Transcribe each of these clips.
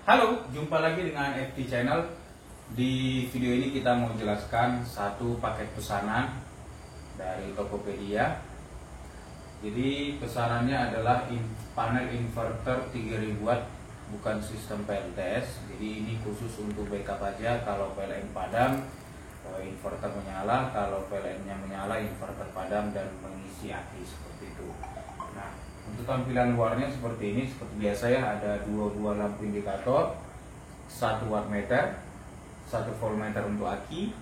Halo, jumpa lagi dengan FT Channel. Di video ini kita mau jelaskan satu paket pesanan dari Tokopedia. Jadi pesanannya adalah panel inverter 3000 watt, bukan sistem PLTS. Jadi ini khusus untuk backup aja. Kalau PLN padam, inverter menyala. Kalau PLN-nya menyala, inverter padam dan mengisi aki seperti itu. Nah, untuk tampilan luarnya seperti ini, seperti biasa ya, ada dua buah lampu indikator, 1 wattmeter, 1 voltmeter untuk aki,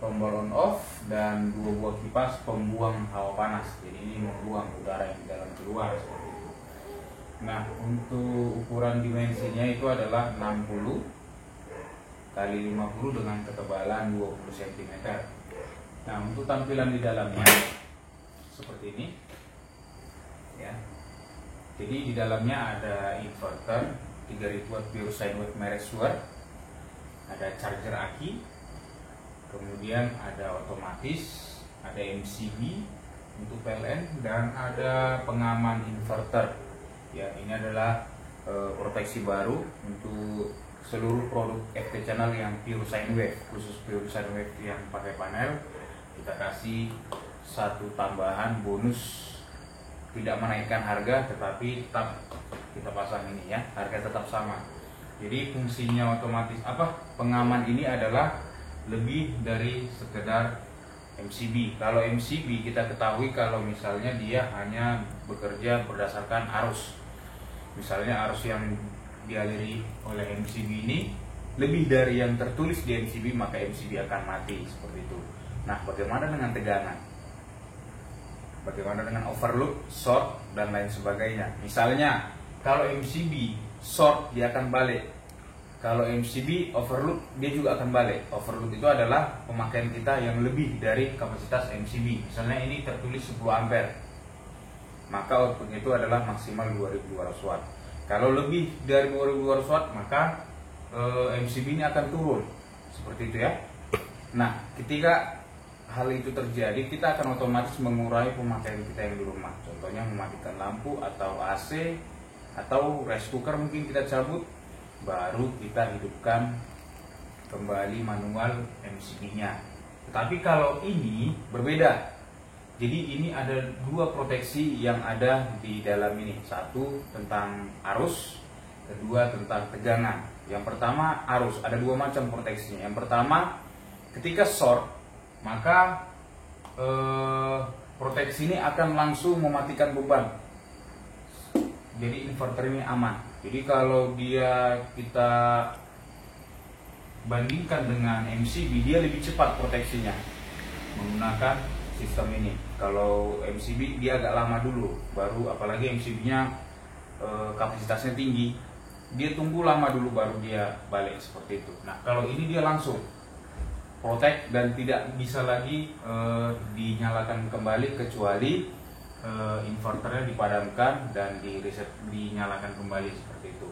tombol on off, dan 2 buah kipas pembuang hawa panas. Jadi ini membuang udara yang di dalam keluar seperti itu. Nah, untuk ukuran dimensinya itu adalah 60 kali 50 dengan ketebalan 20 cm. Nah, untuk tampilan di dalamnya seperti ini ya. Jadi di dalamnya ada inverter 3000 watt pure sine wave merek Shure, ada charger aki, kemudian ada otomatis, ada MCB untuk PLN, dan ada pengaman inverter. Ya, ini adalah proteksi baru untuk seluruh produk FT Channel yang pure sine wave. Khusus pure sine wave yang pakai panel, kita kasih satu tambahan bonus, tidak menaikkan harga, tetapi tetap kita pasang ini ya, harga tetap sama. Jadi fungsinya otomatis pengaman ini adalah lebih dari sekedar MCB. Kalau MCB kita ketahui kalau misalnya dia hanya bekerja berdasarkan arus. Misalnya arus yang dialiri oleh MCB ini lebih dari yang tertulis di MCB, maka MCB akan mati seperti itu. Nah, bagaimana dengan tegangan? Bagaimana dengan overload, short, dan lain sebagainya? Misalnya, kalau MCB short, dia akan balik. Kalau MCB overload, dia juga akan balik. Overload itu adalah pemakaian kita yang lebih dari kapasitas MCB. Misalnya ini tertulis 10 ampere, maka output itu adalah maksimal 2200 watt. Kalau lebih dari 2200 watt, maka MCB ini akan turun. Seperti itu ya. Nah, ketika hal itu terjadi, kita akan otomatis mengurangi pemakaian kita yang di rumah. Contohnya mematikan lampu atau AC atau rice cooker mungkin kita cabut, baru kita hidupkan kembali manual MCB-nya. Tetapi kalau ini berbeda. Jadi ini ada dua proteksi yang ada di dalam ini. Satu tentang arus, kedua tentang tegangan. Yang pertama arus, ada dua macam proteksinya. Yang pertama, ketika short, maka proteksi ini akan langsung mematikan beban. Jadi inverter ini aman. Jadi kalau kita bandingkan dengan MCB, dia lebih cepat proteksinya menggunakan sistem ini. Kalau MCB dia agak lama dulu, baru apalagi MCB-nya kapasitasnya tinggi, dia tunggu lama dulu baru dia balik seperti itu. Nah, kalau ini dia langsung protect dan tidak bisa lagi dinyalakan kembali kecuali inverternya dipadamkan dan dinyalakan kembali seperti itu.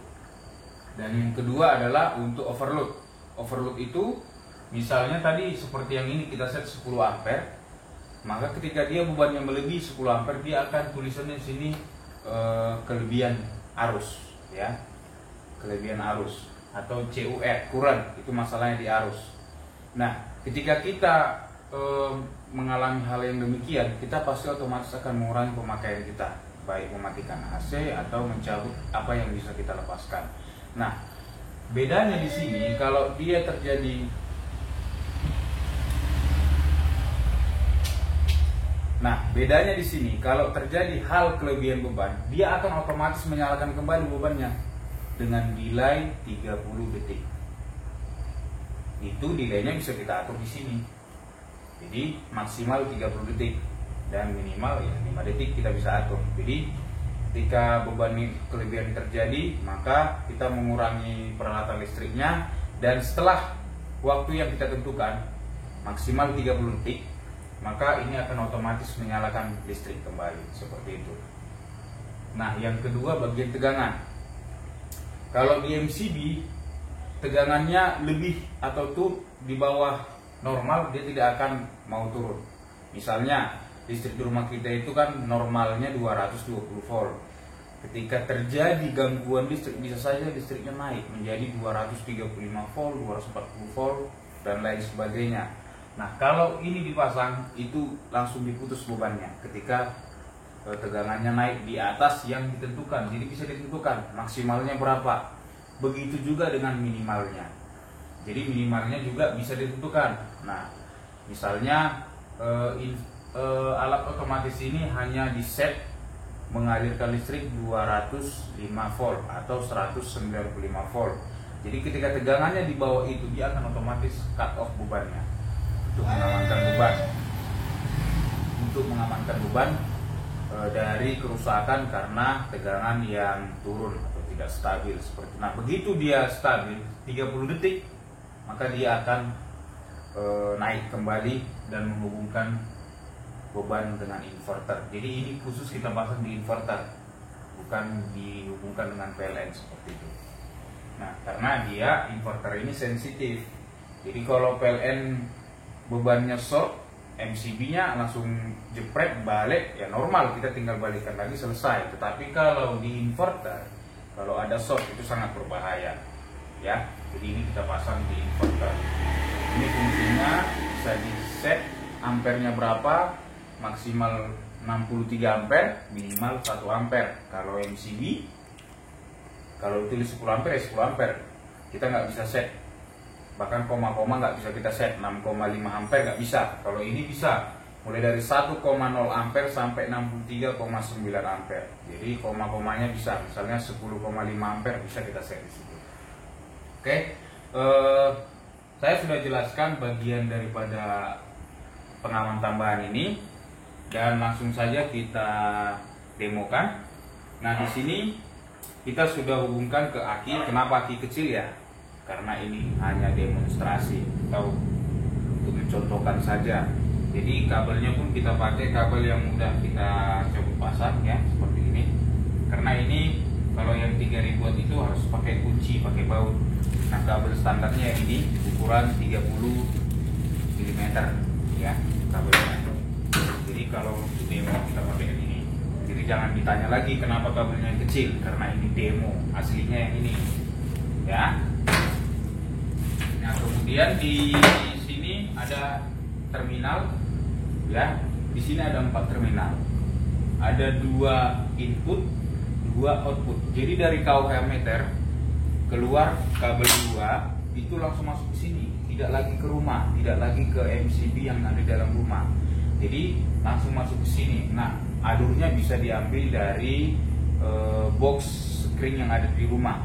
Dan yang kedua adalah untuk overload. Overload itu misalnya tadi seperti yang ini kita set 10 ampere, maka ketika dia bebannya melebihi 10 ampere, dia akan tulisannya di sini kelebihan arus ya. Kelebihan arus atau CUR, current, itu masalahnya di arus. Nah, ketika kita mengalami hal yang demikian, kita pasti otomatis akan mengurangi pemakaian kita, baik mematikan AC atau mencabut apa yang bisa kita lepaskan. Nah, bedanya di sini kalau dia terjadi, kalau terjadi hal kelebihan beban, dia akan otomatis menyalakan kembali bebannya dengan delay 30 detik. Itu delaynya bisa kita atur di sini. Jadi maksimal 30 detik dan minimal ya 5 detik kita bisa atur. Jadi ketika beban kelebihan terjadi, maka kita mengurangi peralatan listriknya, dan setelah waktu yang kita tentukan maksimal 30 detik, maka ini akan otomatis menyalakan listrik kembali seperti itu. Nah, yang kedua bagian tegangan. Kalau di MCB tegangannya lebih atau tuh di bawah normal, dia tidak akan mau turun. Misalnya listrik di rumah kita itu kan normalnya 220 volt. Ketika terjadi gangguan listrik, bisa saja listriknya naik menjadi 235 volt, 240 volt, dan lain sebagainya. Nah, kalau ini dipasang, itu langsung diputus bebannya ketika tegangannya naik di atas yang ditentukan. Jadi bisa ditentukan maksimalnya berapa. Begitu juga dengan minimalnya. Jadi minimalnya juga bisa ditentukan. Nah, misalnya alat otomatis ini hanya di set mengalirkan listrik 205 volt atau 195 volt. Jadi ketika tegangannya di bawah itu, dia akan otomatis cut off bebannya untuk mengamankan beban. Untuk mengamankan beban dari kerusakan karena tegangan yang turun atau tidak stabil seperti. Nah, begitu dia stabil 30 detik, maka dia akan naik kembali dan menghubungkan beban dengan inverter. Jadi ini khusus kita pasang di inverter, bukan dihubungkan dengan PLN seperti itu. Nah, karena dia inverter ini sensitif. Jadi kalau PLN bebannya short, MCB-nya langsung jepret balik, ya normal, kita tinggal balikan lagi selesai. Tetapi kalau di inverter, kalau ada short itu sangat berbahaya. Ya, jadi ini kita pasang di inverter. Ini fungsinya bisa di set ampernya berapa, maksimal 63 ampere, minimal 1 ampere. Kalau MCB, kalau tulis 10 ampere, 10 ampere. Kita nggak bisa set. Bahkan koma-koma nggak bisa kita set, 6,5 ampere nggak bisa. Kalau ini bisa, mulai dari 1,0 ampere sampai 63,9 ampere. Jadi koma-komanya bisa, misalnya 10,5 ampere bisa kita set di situ. Oke, saya sudah jelaskan bagian daripada pengaman tambahan ini. Dan langsung saja kita demokan. Nah, di sini kita sudah hubungkan ke aki. Kenapa aki kecil ya? Karena ini hanya demonstrasi atau untuk mencontohkan saja. Jadi kabelnya pun kita pakai kabel yang mudah kita coba pasang ya, seperti ini. Karena ini kalau yang 3000 watt itu harus pakai kunci, pakai baut. Nah, kabel standarnya ini ukuran 30 mm ya kabelnya. Jadi kalau untuk demo kita pakai ini. Jadi jangan ditanya lagi kenapa kabelnya yang kecil, karena ini demo, aslinya yang ini. Ya. Nah, kemudian di sini ada terminal ya. Di sini ada 4 terminal. Ada 2 input, 2 output. Jadi dari KOH meter keluar kabel 2 itu langsung masuk ke sini, tidak lagi ke rumah, tidak lagi ke MCB yang ada di dalam rumah. Jadi langsung masuk ke sini. Nah, alurnya bisa diambil dari box screen yang ada di rumah.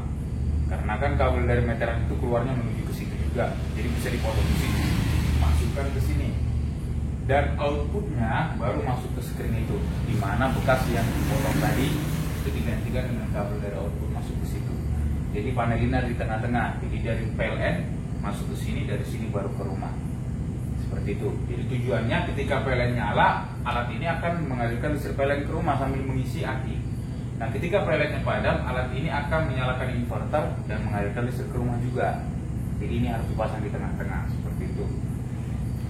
Karena kan kabel dari meteran itu keluarnya menuju ke situ juga. Jadi bisa dipotong di sini, masukkan ke sini. Dan outputnya baru masuk ke screen itu, di mana bekas yang dipotong tadi itu digantikan dengan kabel dari output masuk ke situ. Jadi panel ini ada di tengah-tengah. Jadi dari PLN masuk ke sini, dari sini baru ke rumah. Seperti itu. Jadi tujuannya ketika PLN nyala, alat ini akan mengalirkan listrik PLN ke rumah sambil mengisi aki. Nah, ketika PLN-nya padam, alat ini akan menyalakan inverter dan mengalirkan listrik ke rumah juga. Jadi ini harus dipasang di tengah-tengah seperti itu.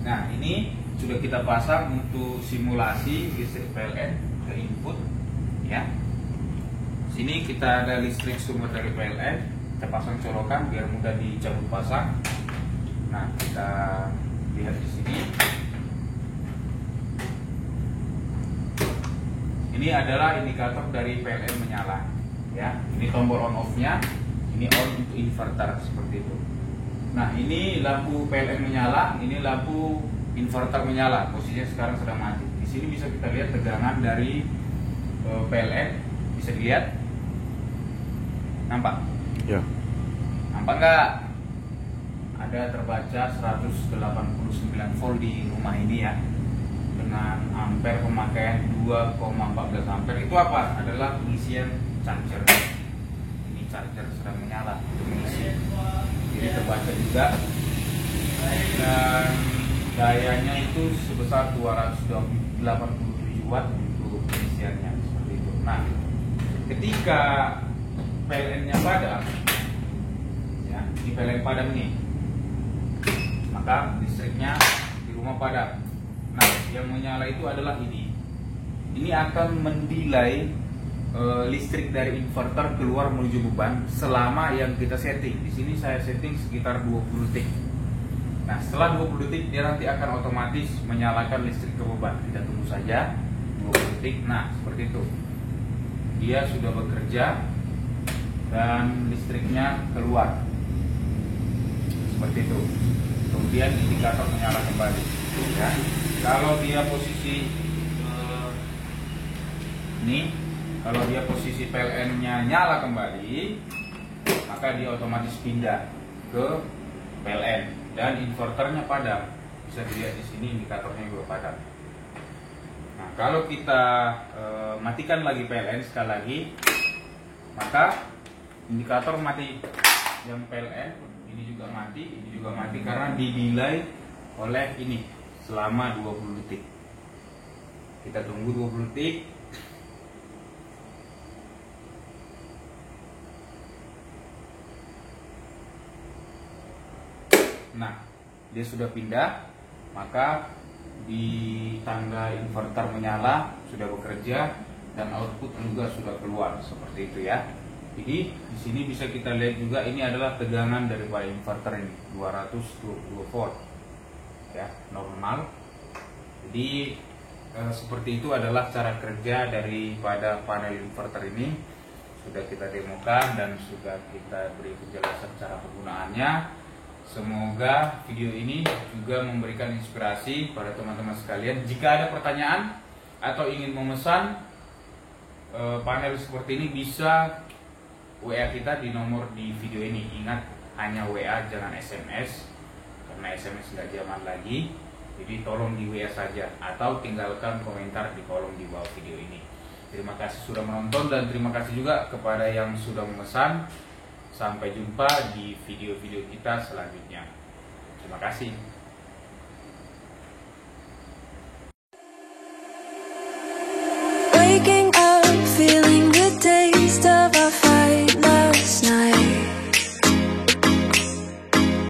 Nah, ini sudah kita pasang untuk simulasi listrik PLN ke input ya. Sini kita ada listrik sumber dari PLN, kita pasang colokan biar mudah dicabut pasang. Nah, kita lihat di sini. Ini adalah indikator dari PLN menyala ya. Ini tombol on off-nya, ini on untuk inverter seperti itu. Nah, ini lampu PLN menyala, ini lampu inverter menyala. Posisinya sekarang sedang mati. Di sini bisa kita lihat tegangan dari PLN, bisa dilihat. Nampak? Ya. Nampak nggak? Ada terbaca 189 volt di rumah ini ya, dengan ampere pemakaian 2,14 ampere. Itu apa? Adalah pengisian charger. Ini charger sedang menyala untuk mengisi. Jadi terbaca juga. Dan dayanya itu sebesar 287 watt untuk pengisiannya seperti itu. Nah, ketika PLN-nya padam, ya, di PLN padam nih, maka listriknya di rumah padam. Nah, yang menyala itu adalah ini. Ini akan mendelay listrik dari inverter keluar menuju beban selama yang kita setting. Di sini saya setting sekitar 20 detik. Nah, setelah 20 detik dia nanti akan otomatis menyalakan listrik ke beban. Kita tunggu saja 20 detik. Nah, seperti itu. Dia sudah bekerja dan listriknya keluar. Seperti itu. Kemudian indikator menyala kembali. Ya. Kalau dia posisi kalau dia posisi PLN-nya nyala kembali, maka dia otomatis pindah ke PLN dan inverternya padam. Bisa dilihat di sini indikatornya juga padam. Nah, kalau kita matikan lagi PLN sekali lagi, maka indikator mati. Yang PLN ini juga mati karena di-delay oleh ini selama 20 detik. Kita tunggu 20 detik. Nah, dia sudah pindah, maka di tangga inverter menyala, sudah bekerja, dan output juga sudah keluar seperti itu ya. Jadi di sini bisa kita lihat juga ini adalah tegangan daripada inverter ini 220 volt, ya normal. Jadi seperti itu adalah cara kerja daripada panel inverter ini. Sudah kita demokan dan sudah kita beri penjelasan cara penggunaannya. Semoga video ini juga memberikan inspirasi pada teman-teman sekalian. Jika ada pertanyaan atau ingin memesan panel seperti ini, bisa WA kita di nomor di video ini. Ingat, hanya WA, jangan SMS, karena SMS nggak zaman lagi. Jadi tolong di WA saja atau tinggalkan komentar di kolom di bawah video ini. Terima kasih sudah menonton dan terima kasih juga kepada yang sudah memesan. Sampai jumpa di video-video kita selanjutnya. Terima kasih.